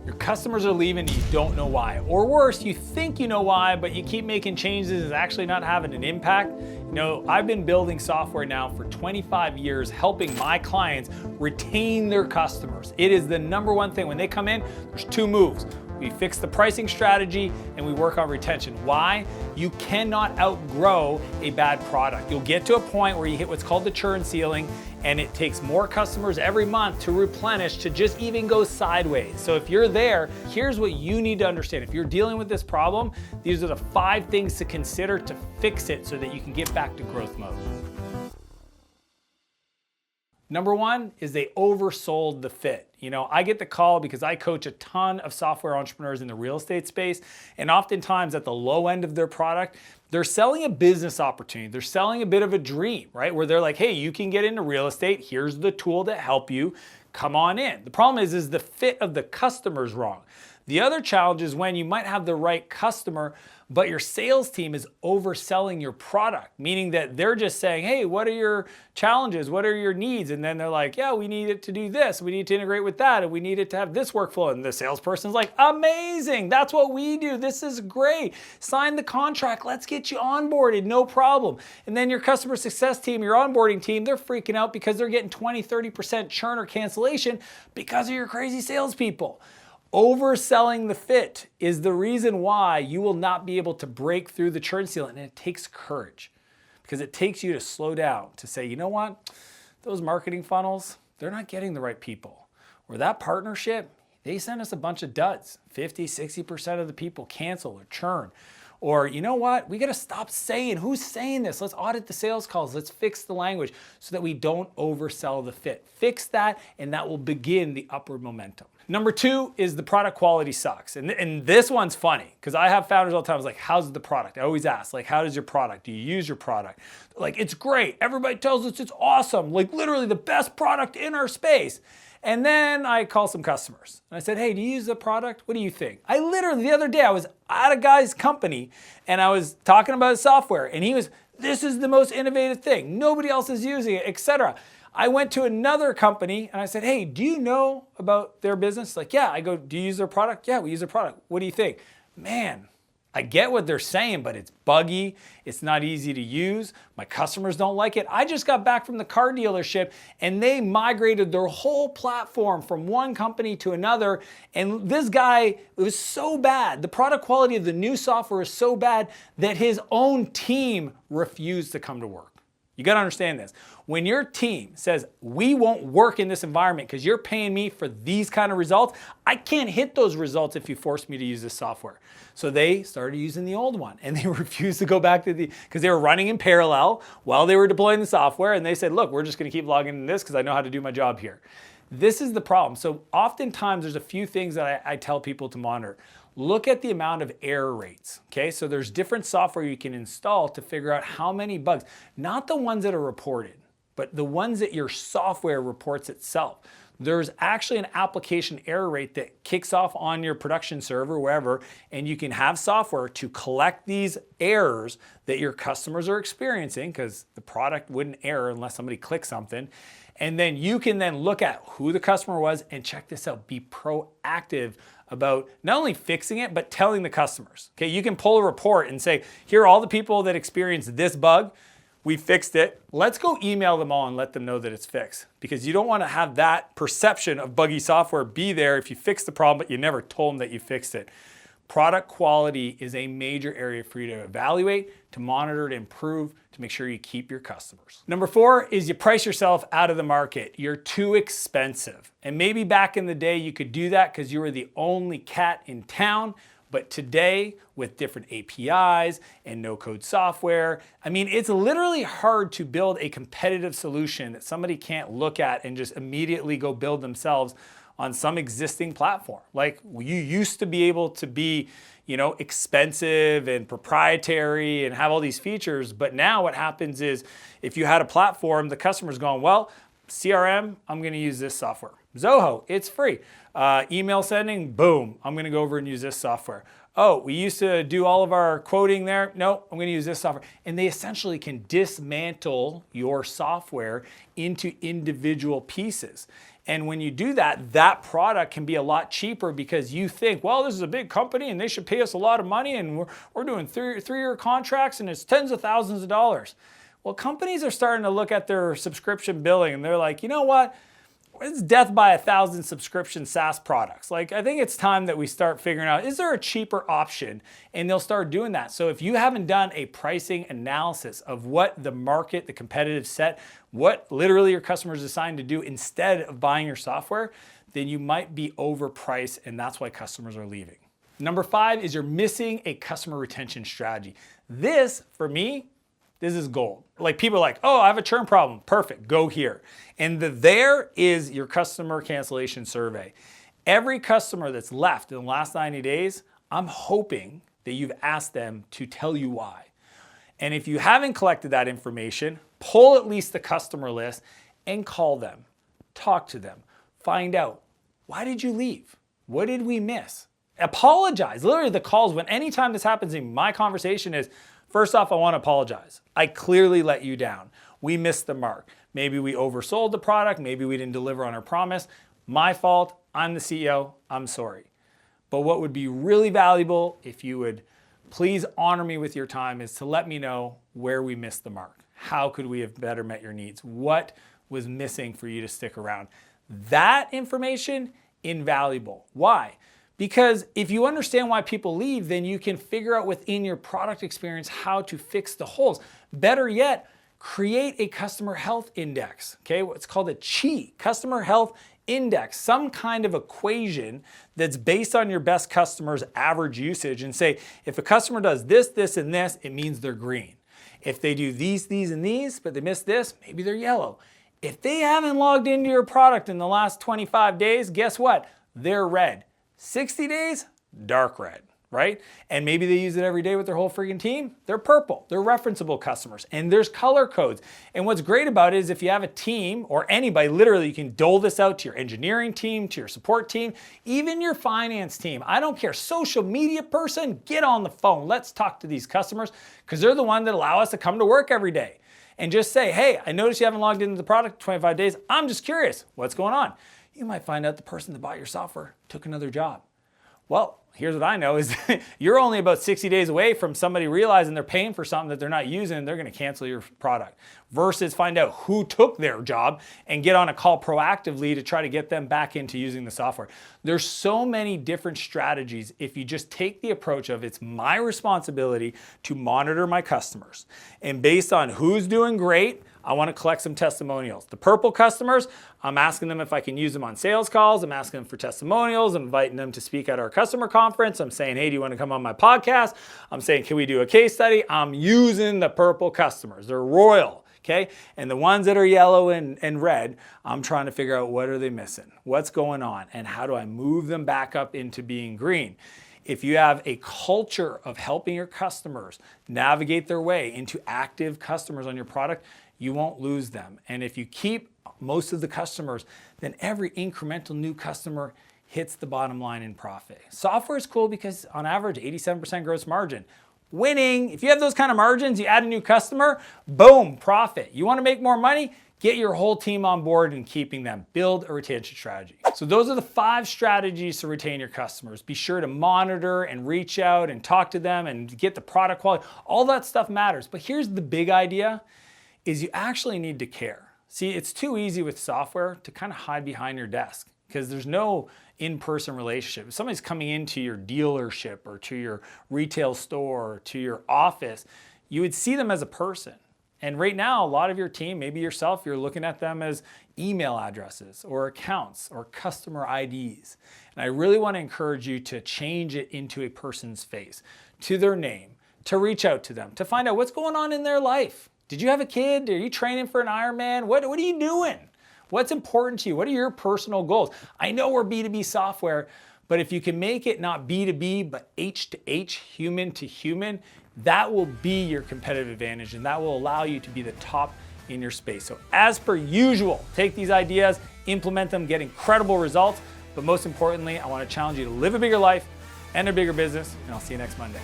Your customers are leaving and you don't know why. Or worse, you think you know why, but you keep making changes and it's actually not having an impact. You know, I've been building software now for 25 years, helping my clients retain their customers. It is the number one thing. When they come in, there's two moves. We fix the pricing strategy and we work on retention. Why? You cannot outgrow a bad product. You'll get to a point where you hit what's called the churn ceiling, and it takes more customers every month to replenish to just even go sideways. So if you're there, here's what you need to understand. If you're dealing with this problem, these are the 5 things to consider to fix it so that you can get back to growth mode. Number 1 is they oversold the fit. You know, I get the call because I coach a ton of software entrepreneurs in the real estate space, and oftentimes at the low end of their product, they're selling a business opportunity. They're selling a bit of a dream, right? Where they're like, hey, you can get into real estate. Here's the tool to help you. Come on in. The problem is the fit of the customer is wrong. The other challenge is when you might have the right customer, but your sales team is overselling your product, meaning that they're just saying, hey, what are your challenges? What are your needs? And then they're like, yeah, we need it to do this. We need to integrate with that. And we need it to have this workflow. And the salesperson's like, amazing. That's what we do. This is great. Sign the contract. Let's get you onboarded. No problem. And then your customer success team, your onboarding team, they're freaking out because they're getting 20, 30% churn or cancellation because of your crazy salespeople. Overselling the fit is the reason why you will not be able to break through the churn ceiling. And it takes courage because it takes you to slow down to say, you know what? Those marketing funnels, they're not getting the right people. Or that partnership, they send us a bunch of duds. 50, 60% of the people cancel or churn. Or you know what? We got to stop saying, who's saying this? Let's audit the sales calls. Let's fix the language so that we don't oversell the fit. Fix that and that will begin the upward momentum. Number 2 is the product quality sucks. And this one's funny because I have founders all the time. I was like, how's the product? I always ask, like, how does your product? Do you use your product? They're like, it's great. Everybody tells us it's awesome. Like literally the best product in our space. And then I call some customers and I said, hey, do you use the product? What do you think? I literally, the other day, I was at a guy's company and I was talking about his software and he was, this is the most innovative thing. Nobody else is using it, etc. I went to another company and I said, hey, do you know about their business? Like, yeah. I go, do you use their product? Yeah, we use their product. What do you think? Man, I get what they're saying, but it's buggy. It's not easy to use. My customers don't like it. I just got back from the car dealership and they migrated their whole platform from one company to another. And this guy, it was so bad. The product quality of the new software is so bad that his own team refused to come to work. You got to understand this. When your team says, we won't work in this environment because you're paying me for these kind of results, I can't hit those results if you force me to use this software. So they started using the old one and they refused to go back to because they were running in parallel while they were deploying the software. And they said, look, we're just going to keep logging in this because I know how to do my job here. This is the problem. So oftentimes there's a few things that I tell people to monitor. Look at the amount of error rates, okay? So there's different software you can install to figure out how many bugs, not the ones that are reported, but the ones that your software reports itself. There's actually an application error rate that kicks off on your production server, wherever, and you can have software to collect these errors that your customers are experiencing because the product wouldn't error unless somebody clicks something. And then you can then look at who the customer was and check this out, be proactive about not only fixing it, but telling the customers. Okay, you can pull a report and say, here are all the people that experienced this bug. We fixed it. Let's go email them all and let them know that it's fixed. Because you don't want to have that perception of buggy software be there if you fix the problem, but you never told them that you fixed it. Product quality is a major area for you to evaluate, to monitor, to improve, to make sure you keep your customers. Number 4 is you price yourself out of the market. You're too expensive. And maybe back in the day you could do that because you were the only cat in town. But today, with different APIs and no-code software, I mean, it's literally hard to build a competitive solution that somebody can't look at and just immediately go build themselves on some existing platform. Like you used to be able to be, you know, expensive and proprietary and have all these features. But now what happens is if you had a platform, the customer's going, well, CRM, I'm going to use this software. Zoho, it's free. Email sending, boom, I'm going to go over and use this software. Oh, we used to do all of our quoting there. No, I'm going to use this software. And they essentially can dismantle your software into individual pieces. And when you do that, that product can be a lot cheaper because you think, well, this is a big company and they should pay us a lot of money and we're doing three-year contracts and it's tens of thousands of dollars. Well, companies are starting to look at their subscription billing and they're like, you know what? It's death by 1,000 subscription SaaS products. Like, I think it's time that we start figuring out, is there a cheaper option? And they'll start doing that. So if you haven't done a pricing analysis of what the market, the competitive set, what literally your customers assigned to do instead of buying your software, then you might be overpriced, and that's why customers are leaving. Number 5 is you're missing a customer retention strategy. This, for me, this is gold. Like, people are like, oh, I have a churn problem. Perfect, go here. And there is your customer cancellation survey. Every customer that's left in the last 90 days, I'm hoping that you've asked them to tell you why. And if you haven't collected that information, pull at least the customer list and call them, talk to them, find out, why did you leave? What did we miss? Apologize. Literally, the calls, when anytime this happens in my conversation is, first off, I want to apologize. I clearly let you down. We missed the mark. Maybe we oversold the product. Maybe we didn't deliver on our promise. My fault. I'm the CEO. I'm sorry. But what would be really valuable, if you would please honor me with your time, is to let me know where we missed the mark. How could we have better met your needs? What was missing for you to stick around? That information, invaluable. Why? Because if you understand why people leave, then you can figure out within your product experience how to fix the holes. Better yet, create a customer health index, okay? What's called a CHI, customer health index, some kind of equation that's based on your best customer's average usage, and say, if a customer does this, this, and this, it means they're green. If they do these, and these, but they miss this, maybe they're yellow. If they haven't logged into your product in the last 25 days, guess what? They're red. 60 days, dark red, right? And maybe they use it every day with their whole freaking team. They're purple. They're referenceable customers. And there's color codes. And what's great about it is if you have a team or anybody, literally, you can dole this out to your engineering team, to your support team, even your finance team. I don't care. Social media person, get on the phone. Let's talk to these customers because they're the one that allow us to come to work every day. And just say, hey, I noticed you haven't logged into the product in 25 days. I'm just curious. What's going on? You might find out the person that bought your software took another job. Well, here's what I know is you're only about 60 days away from somebody realizing they're paying for something that they're not using and they're going to cancel your product. Versus find out who took their job and get on a call proactively to try to get them back into using the software. There's so many different strategies if you just take the approach of it's my responsibility to monitor my customers. And based on who's doing great, I want to collect some testimonials. The purple customers, I'm asking them if I can use them on sales calls. I'm asking them for testimonials. I'm inviting them to speak at our customer conference. I'm saying, hey, do you want to come on my podcast? I'm saying, can we do a case study? I'm using the purple customers. They're royal, okay? And the ones that are yellow and red, I'm trying to figure out what are they missing? What's going on? And how do I move them back up into being green? If you have a culture of helping your customers navigate their way into active customers on your product, you won't lose them. And if you keep most of the customers, then every incremental new customer hits the bottom line in profit. Software is cool because on average, 87% gross margin. Winning. If you have those kind of margins, you add a new customer, boom, profit. You want to make more money? Get your whole team on board and keeping them. Build a retention strategy. So those are the 5 strategies to retain your customers. Be sure to monitor and reach out and talk to them and get the product quality. All that stuff matters. But here's the big idea is you actually need to care. See, it's too easy with software to kind of hide behind your desk because there's no in-person relationship. If somebody's coming into your dealership or to your retail store or to your office, you would see them as a person. And right now, a lot of your team, maybe yourself, you're looking at them as email addresses or accounts or customer IDs. And I really want to encourage you to change it into a person's face, to their name, to reach out to them, to find out what's going on in their life. Did you have a kid? Are you training for an Ironman? What are you doing? What's important to you? What are your personal goals? I know we're B2B software, but if you can make it not B2B, but H to H, human to human, that will be your competitive advantage and that will allow you to be the top in your space. So as per usual, take these ideas, implement them, get incredible results, but most importantly, I want to challenge you to live a bigger life and a bigger business, and I'll see you next Monday.